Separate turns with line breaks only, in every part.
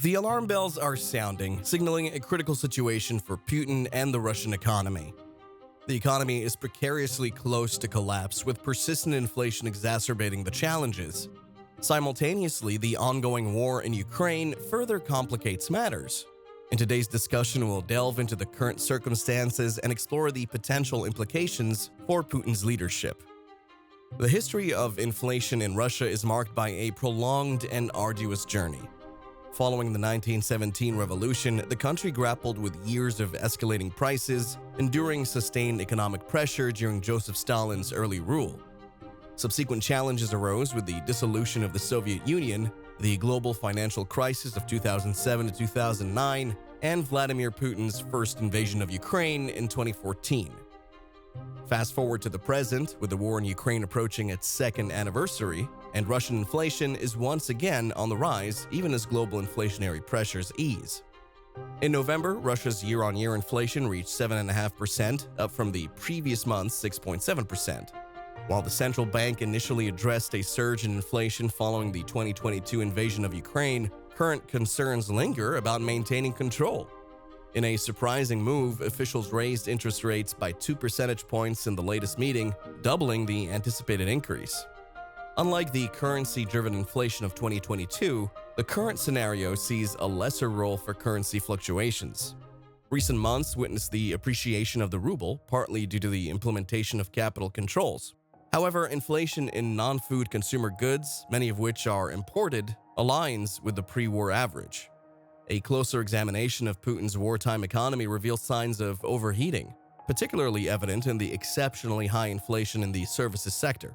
The alarm bells are sounding, signaling a critical situation for Putin and the Russian economy. The economy is precariously close to collapse, with persistent inflation exacerbating the challenges. Simultaneously, the ongoing war in Ukraine further complicates matters. In today's discussion, we'll delve into the current circumstances and explore the potential implications for Putin's leadership. The history of inflation in Russia is marked by a prolonged and arduous journey. Following the 1917 revolution, the country grappled with years of escalating prices, enduring sustained economic pressure during Joseph Stalin's early rule. Subsequent challenges arose with the dissolution of the Soviet Union, the global financial crisis of 2007 to 2009, and Vladimir Putin's first invasion of Ukraine in 2014. Fast forward to the present, with the war in Ukraine approaching its second anniversary, and Russian inflation is once again on the rise, even as global inflationary pressures ease. In November, Russia's year-on-year inflation reached 7.5%, up from the previous month's 6.7%. While the central bank initially addressed a surge in inflation following the 2022 invasion of Ukraine, current concerns linger about maintaining control. In a surprising move, officials raised interest rates by 2 percentage points in the latest meeting, doubling the anticipated increase. Unlike the currency-driven inflation of 2022, the current scenario sees a lesser role for currency fluctuations. Recent months witnessed the appreciation of the ruble, partly due to the implementation of capital controls. However, inflation in non-food consumer goods, many of which are imported, aligns with the pre-war average. A closer examination of Putin's wartime economy reveals signs of overheating, particularly evident in the exceptionally high inflation in the services sector.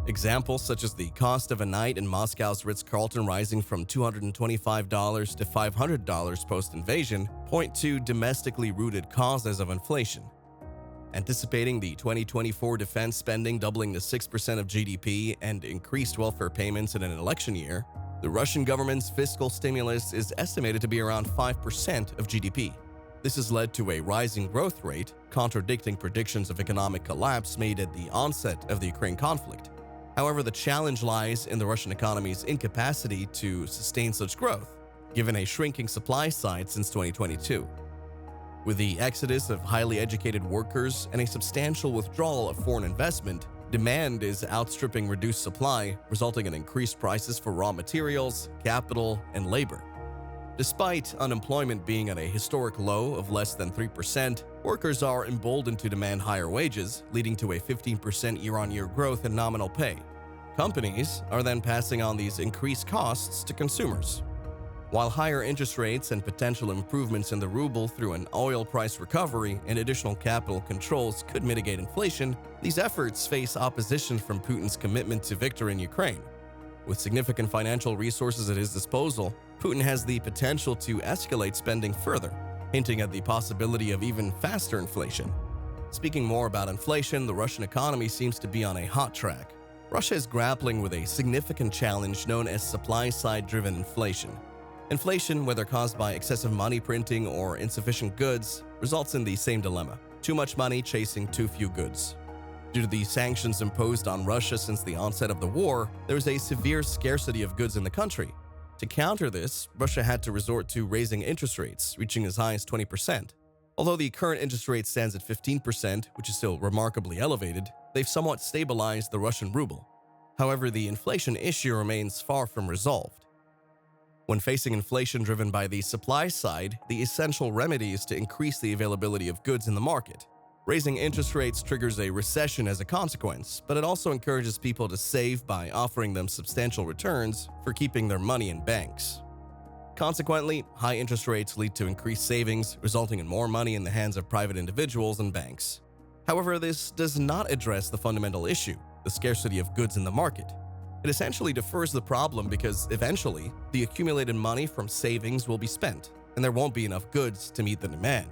Examples such as the cost of a night in Moscow's Ritz-Carlton rising from $225 to $500 post-invasion point to domestically rooted causes of inflation. Anticipating the 2024 defense spending doubling to 6% of GDP and increased welfare payments in an election year, the Russian government's fiscal stimulus is estimated to be around 5% of GDP. This has led to a rising growth rate, contradicting predictions of economic collapse made at the onset of the Ukraine conflict. However, the challenge lies in the Russian economy's incapacity to sustain such growth, given a shrinking supply side since 2022. With the exodus of highly educated workers and a substantial withdrawal of foreign investment, demand is outstripping reduced supply, resulting in increased prices for raw materials, capital, and labor. Despite unemployment being at a historic low of less than 3%, workers are emboldened to demand higher wages, leading to a 15% year-on-year growth in nominal pay. Companies are then passing on these increased costs to consumers. While higher interest rates and potential improvements in the ruble through an oil price recovery and additional capital controls could mitigate inflation, these efforts face opposition from Putin's commitment to victory in Ukraine. With significant financial resources at his disposal, Putin has the potential to escalate spending further, hinting at the possibility of even faster inflation. Speaking more about inflation, the Russian economy seems to be on a hot track. Russia is grappling with a significant challenge known as supply-side-driven inflation. Inflation, whether caused by excessive money printing or insufficient goods, results in the same dilemma: too much money chasing too few goods. Due to the sanctions imposed on Russia since the onset of the war, there is a severe scarcity of goods in the country. To counter this, Russia had to resort to raising interest rates, reaching as high as 20%. Although the current interest rate stands at 15%, which is still remarkably elevated, they've somewhat stabilized the Russian ruble. However, the inflation issue remains far from resolved. When facing inflation driven by the supply side, the essential remedy is to increase the availability of goods in the market. Raising interest rates triggers a recession as a consequence, but it also encourages people to save by offering them substantial returns for keeping their money in banks. Consequently, high interest rates lead to increased savings, resulting in more money in the hands of private individuals and banks. However, this does not address the fundamental issue: the scarcity of goods in the market. It essentially defers the problem because, eventually, the accumulated money from savings will be spent, and there won't be enough goods to meet the demand.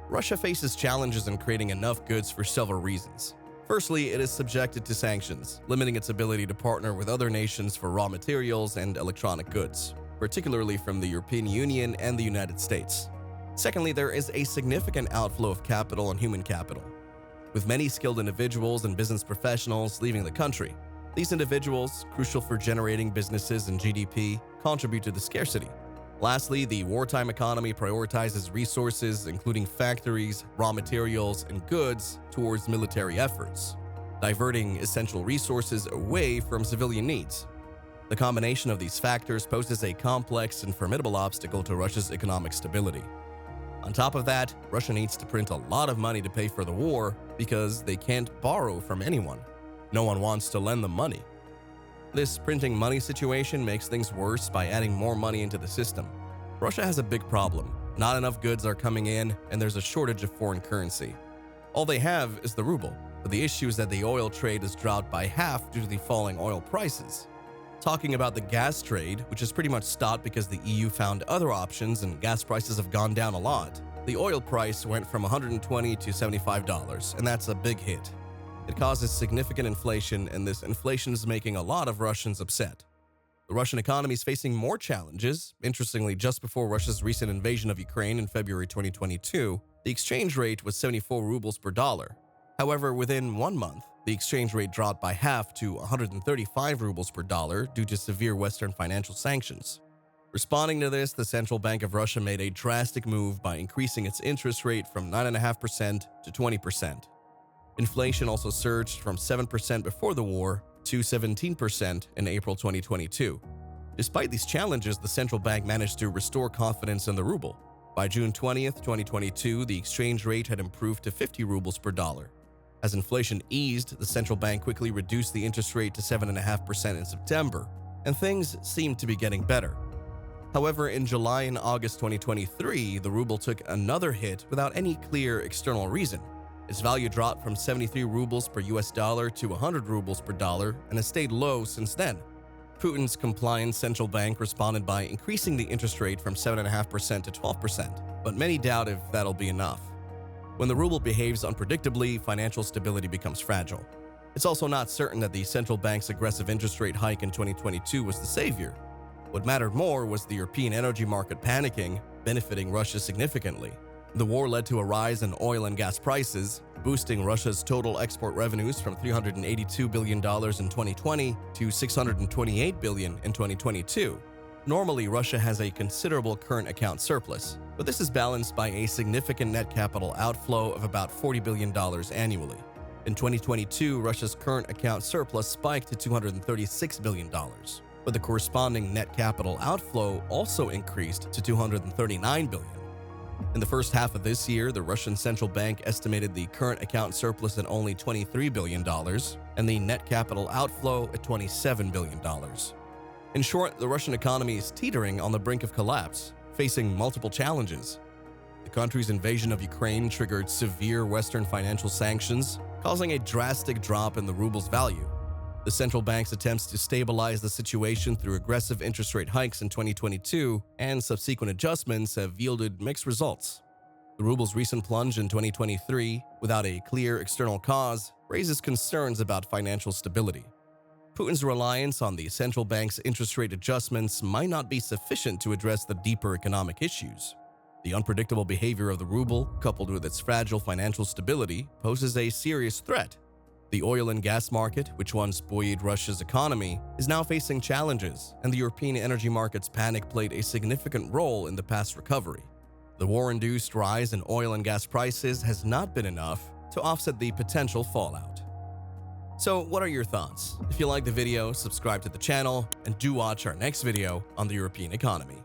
Russia faces challenges in creating enough goods for several reasons. Firstly, it is subjected to sanctions, limiting its ability to partner with other nations for raw materials and electronic goods, particularly from the European Union and the United States. Secondly, there is a significant outflow of capital and human capital, with many skilled individuals and business professionals leaving the country. These individuals, crucial for generating businesses and GDP, contribute to the scarcity. Lastly, the wartime economy prioritizes resources, including factories, raw materials, and goods, towards military efforts, diverting essential resources away from civilian needs. The combination of these factors poses a complex and formidable obstacle to Russia's economic stability. On top of that, Russia needs to print a lot of money to pay for the war because they can't borrow from anyone. No one wants to lend them money. This printing money situation makes things worse by adding more money into the system. Russia has a big problem. Not enough goods are coming in, and there's a shortage of foreign currency. All they have is the ruble, but the issue is that the oil trade has dropped by half due to the falling oil prices. Talking about the gas trade, which is pretty much stopped because the EU found other options and gas prices have gone down a lot, the oil price went from $120 to $75, and that's a big hit. It causes significant inflation, and this inflation is making a lot of Russians upset. The Russian economy is facing more challenges. Interestingly, just before Russia's recent invasion of Ukraine in February 2022, the exchange rate was 74 rubles per dollar. However, within 1 month, the exchange rate dropped by half to 135 rubles per dollar due to severe Western financial sanctions. Responding to this, the Central Bank of Russia made a drastic move by increasing its interest rate from 9.5% to 20%. Inflation also surged from 7% before the war to 17% in April 2022. Despite these challenges, the central bank managed to restore confidence in the ruble. By June 20th, 2022, the exchange rate had improved to 50 rubles per dollar. As inflation eased, the central bank quickly reduced the interest rate to 7.5% in September, and things seemed to be getting better. However, in July and August 2023, the ruble took another hit without any clear external reason. Its value dropped from 73 rubles per US dollar to 100 rubles per dollar and has stayed low since then. Putin's compliant central bank responded by increasing the interest rate from 7.5% to 12%, but many doubt if that'll be enough. When the ruble behaves unpredictably, financial stability becomes fragile. It's also not certain that the central bank's aggressive interest rate hike in 2022 was the savior. What mattered more was the European energy market panicking, benefiting Russia significantly. The war led to a rise in oil and gas prices, boosting Russia's total export revenues from $382 billion in 2020 to $628 billion in 2022. Normally, Russia has a considerable current account surplus, but this is balanced by a significant net capital outflow of about $40 billion annually. In 2022, Russia's current account surplus spiked to $236 billion, but the corresponding net capital outflow also increased to $239 billion. In the first half of this year, the Russian central bank estimated the current account surplus at only $23 billion and the net capital outflow at $27 billion. In short, the Russian economy is teetering on the brink of collapse, facing multiple challenges. The country's invasion of Ukraine triggered severe Western financial sanctions, causing a drastic drop in the ruble's value. The central bank's attempts to stabilize the situation through aggressive interest rate hikes in 2022 and subsequent adjustments have yielded mixed results. The ruble's recent plunge in 2023, without a clear external cause, raises concerns about financial stability. Putin's reliance on the central bank's interest rate adjustments might not be sufficient to address the deeper economic issues. The unpredictable behavior of the ruble, coupled with its fragile financial stability, poses a serious threat. The oil and gas market, which once buoyed Russia's economy, is now facing challenges, and the European energy market's panic played a significant role in the past recovery. The war-induced rise in oil and gas prices has not been enough to offset the potential fallout. So, what are your thoughts? If you like the video, subscribe to the channel, and do watch our next video on the European economy.